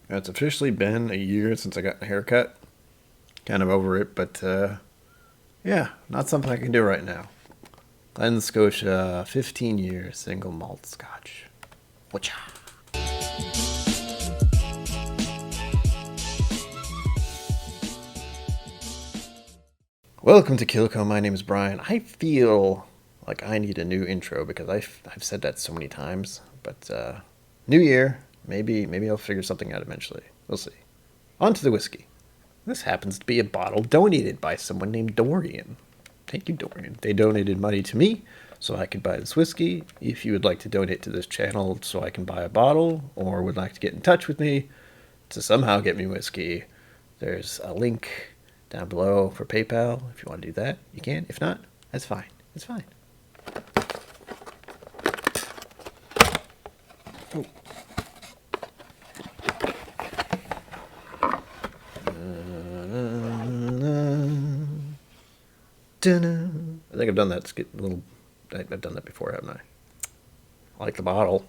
It's officially been a year since I got a haircut. Kind of over it, but yeah, not something I can do right now. Glen Scotia, 15 years, single malt scotch. Whatcha? Welcome to KIllco. My name is Brian. I feel like I need a new intro because I've said that so many times. But new year, maybe I'll figure something out eventually. We'll see. On to the whiskey. This happens to be a bottle donated by someone named Dorian. Thank you, Dorian. They donated money to me so I could buy this whiskey. If you would like to donate to this channel so I can buy a bottle, or would like to get in touch with me to somehow get me whiskey, there's a link down below for PayPal. If you want to do that, you can. If not, that's fine. It's fine. Oh. I think I've done that. I've done that before, haven't I? I like the bottle.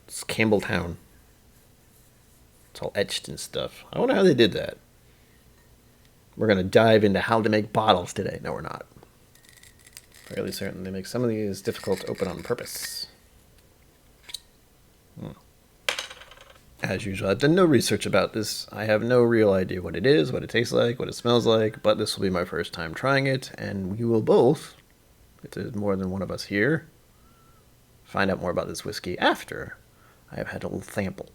It's Campbelltown. It's all etched and stuff. I wonder how they did that. We're going to dive into how to make bottles today. No, we're not. Fairly certain they make some of these difficult to open on purpose. As usual, I've done no research about this. I have no real idea what it is, what it tastes like, what it smells like, but this will be my first time trying it, and we will both, if there's more than one of us here, find out more about this whiskey after I have had a little sample.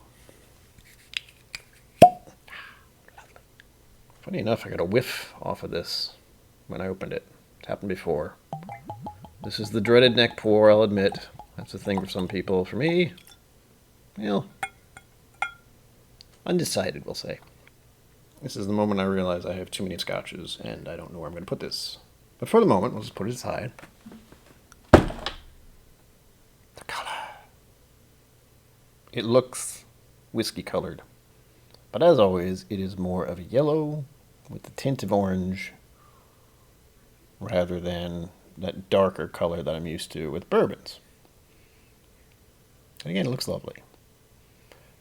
Funny enough, I got a whiff off of this when I opened it. It's happened before. This is the dreaded neck pour, I'll admit. That's a thing for some people. For me, well, undecided, we'll say. This is the moment I realize I have too many scotches and I don't know where I'm going to put this. But for the moment, we'll just put it aside. The color. It looks whiskey colored. But as always, it is more of a yellow with the tint of orange rather than that darker color that I'm used to with bourbons. And again, it looks lovely.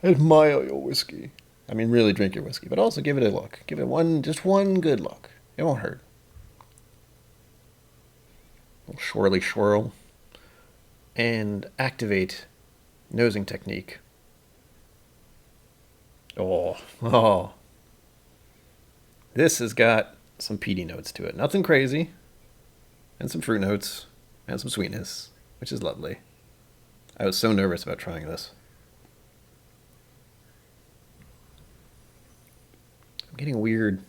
Admire your whiskey. I mean, really drink your whiskey, but also give it a look. Give it just one good look. It won't hurt. A little swirly swirl. And activate nosing technique. Oh. This has got some peaty notes to it. Nothing crazy. And some fruit notes. And some sweetness, which is lovely. I was so nervous about trying this. I'm getting weird.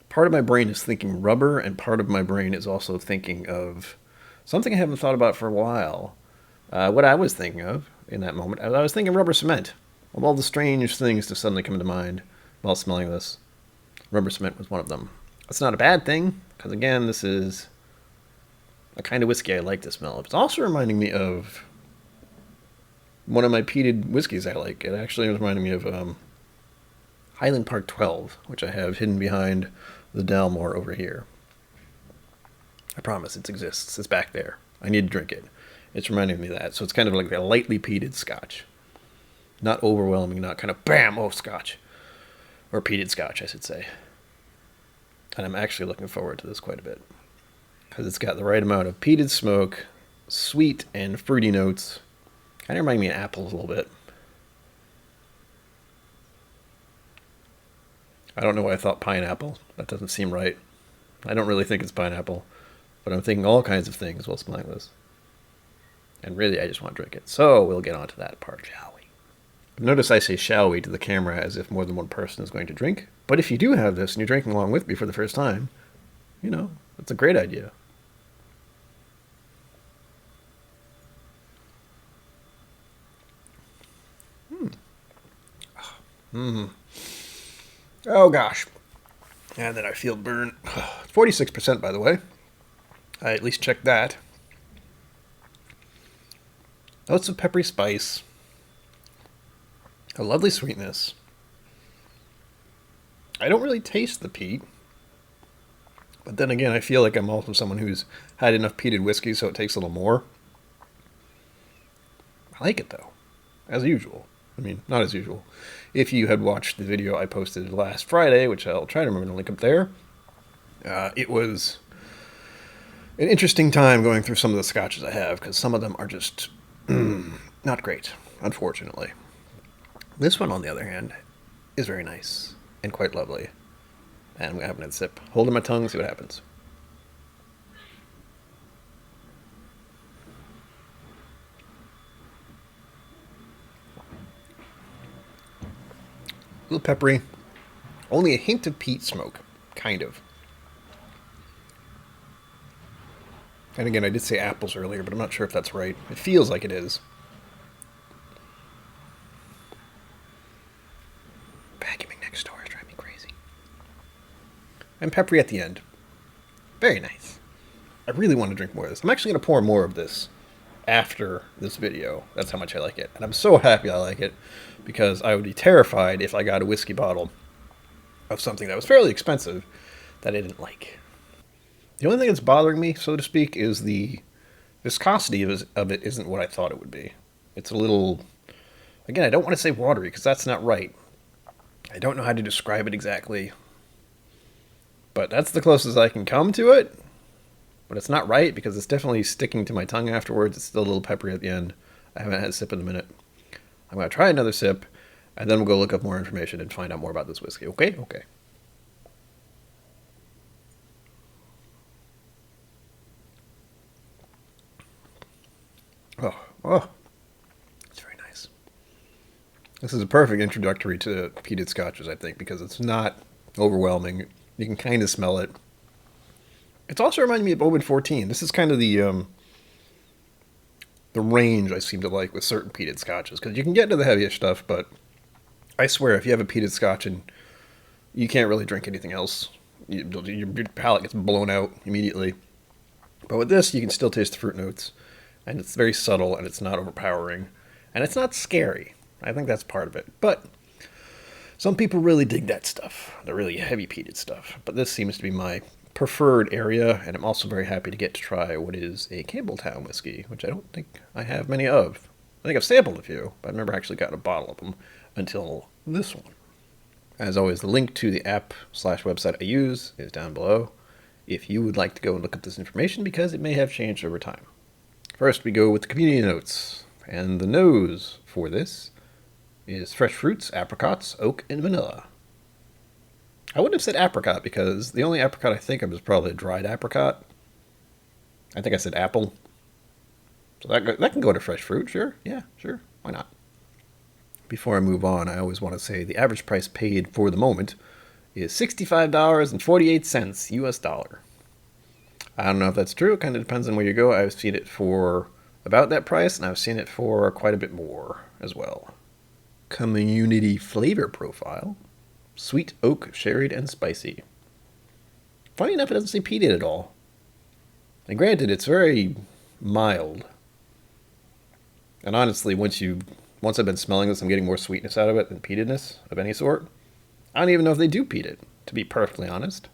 Part of my brain is thinking rubber, and part of my brain is also thinking of something I haven't thought about for a while. What I was thinking of in that moment, I was thinking rubber cement. Of all the strange things to suddenly come to mind while smelling this, rubber cement was one of them. It's not a bad thing, because again, this is a kind of whiskey I like to smell. It's also reminding me of one of my peated whiskeys I like. It actually was reminding me of Highland Park 12, which I have hidden behind the Dalmore over here. I promise it exists. It's back there. I need to drink it. It's reminding me of that. So it's kind of like a lightly peated scotch. Not overwhelming, not kind of bam, oh, scotch. Or peated scotch, I should say. And I'm actually looking forward to this quite a bit. Because it's got the right amount of peated smoke, sweet and fruity notes. Kind of remind me of apples a little bit. I don't know why I thought pineapple. That doesn't seem right. I don't really think it's pineapple. But I'm thinking all kinds of things while smelling this. And really, I just want to drink it. So we'll get on to that part, shall we? Notice I say shall we to the camera as if more than one person is going to drink. But if you do have this and you're drinking along with me for the first time, you know, that's a great idea. Oh gosh. And then I feel burn. 46% by the way. I at least checked that. Notes of peppery spice. A lovely sweetness. I don't really taste the peat. But then again, I feel like I'm also someone who's had enough peated whiskey, so it takes a little more. I like it though. as usual. I mean, not as usual. If you had watched the video I posted last Friday, which I'll try to remember to link up there, it was an interesting time going through some of the scotches I have, because some of them are just not great, unfortunately. This one, on the other hand, is very nice and quite lovely. And I'm going to have another sip. Hold in my tongue, see what happens. A little peppery. Only a hint of peat smoke. Kind of. And again, I did say apples earlier, but I'm not sure if that's right. It feels like it is. Vacuuming next door is driving me crazy. And peppery at the end. Very nice. I really want to drink more of this. I'm actually going to pour more of this after this video. That's how much I like it. And I'm so happy I like it, because I would be terrified if I got a whiskey bottle of something that was fairly expensive that I didn't like. The only thing that's bothering me, so to speak, is the viscosity of it isn't what I thought it would be. It's a little... Again, I don't want to say watery, because that's not right. I don't know how to describe it exactly. But that's the closest I can come to it. But it's not right, because it's definitely sticking to my tongue afterwards. It's still a little peppery at the end. I haven't had a sip in a minute. I'm going to try another sip, and then we'll go look up more information and find out more about this whiskey. Okay? Okay. Oh, it's very nice. This is a perfect introductory to peated scotches, I think, because it's not overwhelming. You can kind of smell it. It's also reminding me of Oban 14. This is kind of the range I seem to like with certain peated scotches, because you can get into the heaviest stuff, but I swear if you have a peated scotch and you can't really drink anything else, your palate gets blown out immediately. But with this, you can still taste the fruit notes, and it's very subtle, and it's not overpowering, and it's not scary. I think that's part of it. But some people really dig that stuff, the really heavy peated stuff. But this seems to be my preferred area, and I'm also very happy to get to try what is a Campbelltown whiskey, which I don't think I have many of. I think I've sampled a few, but I've never actually gotten a bottle of them until this one. As always, the link to the app/website I use is down below if you would like to go and look up this information, because it may have changed over time. First, we go with the community notes, and the nose for this is fresh fruits, apricots, oak, and vanilla. I wouldn't have said apricot, because the only apricot I think of is probably a dried apricot. I think I said apple. So that can go to fresh fruit, sure. Yeah, sure. Why not? Before I move on, I always want to say the average price paid for the moment is $65.48 US dollar. I don't know if that's true. It kind of depends on where you go. I've seen it for about that price, and I've seen it for quite a bit more as well. Community flavor profile. Sweet oak, sherried, and spicy. Funny enough, it doesn't say peated at all. And granted, it's very mild. And honestly, once I've been smelling this, I'm getting more sweetness out of it than peatedness of any sort. I don't even know if they do peat it, to be perfectly honest.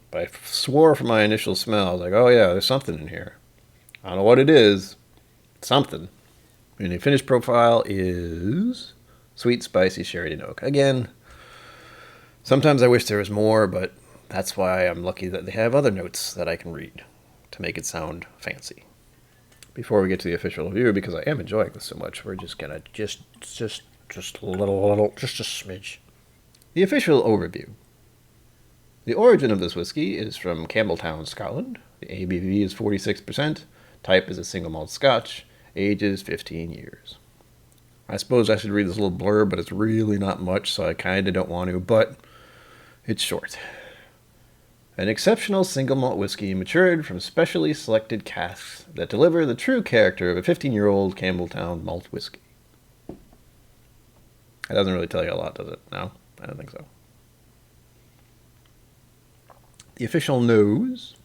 But I swore from my initial smell, I was like, oh yeah, there's something in here. I don't know what it is. It's something. And the finished profile is sweet, spicy, sherry, and oak. Again, sometimes I wish there was more, but that's why I'm lucky that they have other notes that I can read to make it sound fancy. Before we get to the official review, because I am enjoying this so much, we're just gonna just a little, just a smidge. The official overview. The origin of this whiskey is from Campbelltown, Scotland. The ABV is 46%. Type is a single malt Scotch. Age is 15 years. I suppose I should read this little blurb, but it's really not much, so I kind of don't want to, but it's short. An exceptional single malt whiskey matured from specially selected casks that deliver the true character of a 15-year-old Campbelltown malt whiskey. That doesn't really tell you a lot, does it? No, I don't think so. The official nose.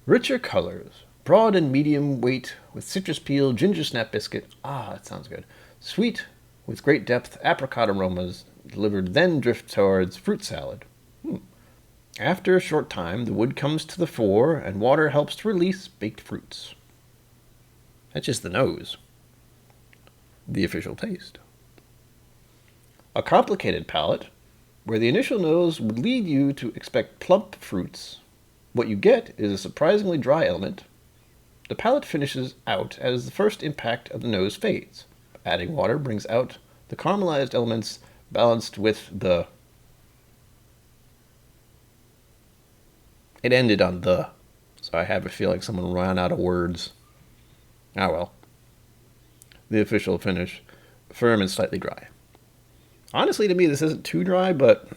Richer colors. Broad and medium weight with citrus peel, ginger snap biscuit. Ah, that sounds good. Sweet with great depth, apricot aromas delivered, then drift towards fruit salad. After a short time, the wood comes to the fore, and water helps to release baked fruits. That's just the nose. The official taste. A complicated palate, where the initial nose would lead you to expect plump fruits. What you get is a surprisingly dry element. The palate finishes out as the first impact of the nose fades. Adding water brings out the caramelized elements balanced with the... It ended on the, so I have a feeling someone ran out of words. Ah well. The official finish, firm and slightly dry. Honestly, to me, this isn't too dry, but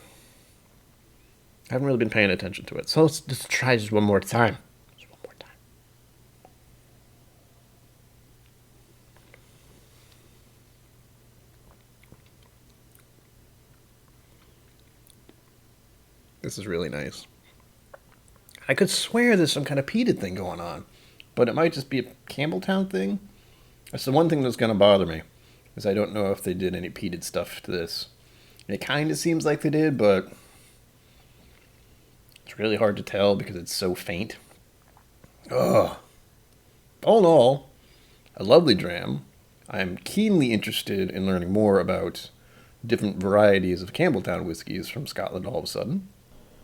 I haven't really been paying attention to it. So let's just try one more time. Just one more time. This is really nice. I could swear there's some kind of peated thing going on, but it might just be a Campbelltown thing. That's the one thing that's going to bother me, is I don't know if they did any peated stuff to this. It kind of seems like they did, but it's really hard to tell because it's so faint. Ugh. All in all, a lovely dram. I am keenly interested in learning more about different varieties of Campbelltown whiskies from Scotland all of a sudden.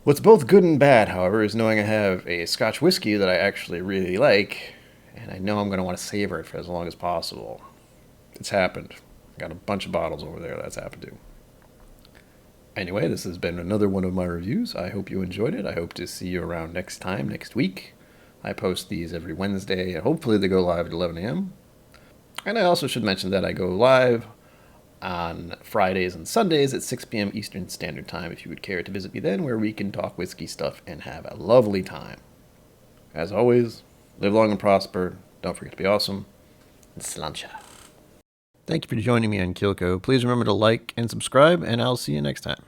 What's both good and bad, however, is knowing I have a Scotch whiskey that I actually really like, and I know I'm going to want to savor it for as long as possible. It's happened. I got a bunch of bottles over there that's happened to. Anyway, this has been another one of my reviews. I hope you enjoyed it. I hope to see you around next week. I post these every Wednesday, and hopefully they go live at 11 a.m. And I also should mention that I go live on Fridays and Sundays at 6 p.m. Eastern Standard Time if you would care to visit me then, where we can talk whiskey stuff and have a lovely time. As always, live long and prosper. Don't forget to be awesome. And sláinte. Thank you for joining me on KIllco. Please remember to like and subscribe, and I'll see you next time.